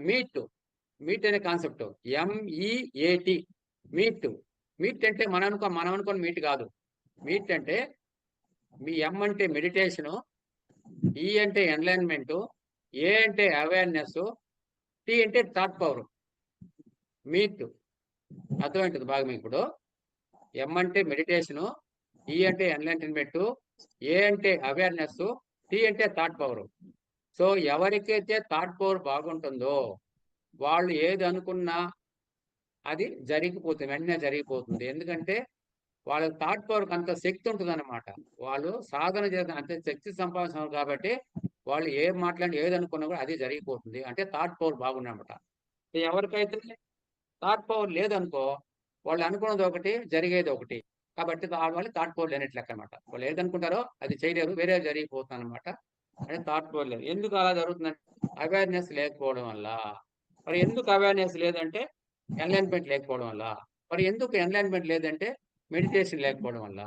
Meet meet అనే concept ఎంఈఏటి meet. Meet అంటే మనం అనుకున్న మీట్ కాదు. మీట్ అంటే మీ ఎం అంటే మెడిటేషను, ఈ అంటే ఎన్లైన్మెంట్, ఏ అంటే అవేర్నెస్, టీ అంటే థాట్ పవర్. మీట్ అర్థమవుతుంది బాగా మీకు ఇప్పుడు. ఎం అంటే మెడిటేషను, ఈ అంటే ఎన్లైన్మెంట్, ఏ అంటే అవేర్నెస్, టీ అంటే థాట్ పవర్. సో ఎవరికైతే థాట్ పవర్ బాగుంటుందో వాళ్ళు ఏది అనుకున్నా అది జరిగిపోతుంది, వెంటనే జరిగిపోతుంది. ఎందుకంటే వాళ్ళ థాట్ పవర్కి అంత శక్తి ఉంటుందన్నమాట. వాళ్ళు సాధన చేసిన అంతే శక్తి సంపాదించినారు కాబట్టి వాళ్ళు ఏం మాట్లాడి ఏది అనుకున్నా కూడా అది జరిగిపోతుంది. అంటే థాట్ పవర్ బాగుందన్నమాట. ఎవరికైతే థాట్ పవర్ లేదనుకో వాళ్ళు అనుకున్నది ఒకటి, జరిగేది ఒకటి. కాబట్టి వాళ్ళు థాట్ పవర్ లేనట్లు లెక్క అనమాట. వాళ్ళు ఏదనుకుంటారో అది చేయలేరు, వేరే జరిగిపోతుంది అనమాట. అంటే థాట్ పవర్ లేదు. ఎందుకు అలా జరుగుతుందంటే అవేర్నెస్ లేకపోవడం వల్ల. మరి ఎందుకు అవేర్నెస్ లేదంటే ఎన్లైన్మెంట్ లేకపోవడం వల్ల. మరి ఎందుకు ఎన్లైన్మెంట్ లేదంటే మెడిటేషన్ లేకపోవడం వల్ల.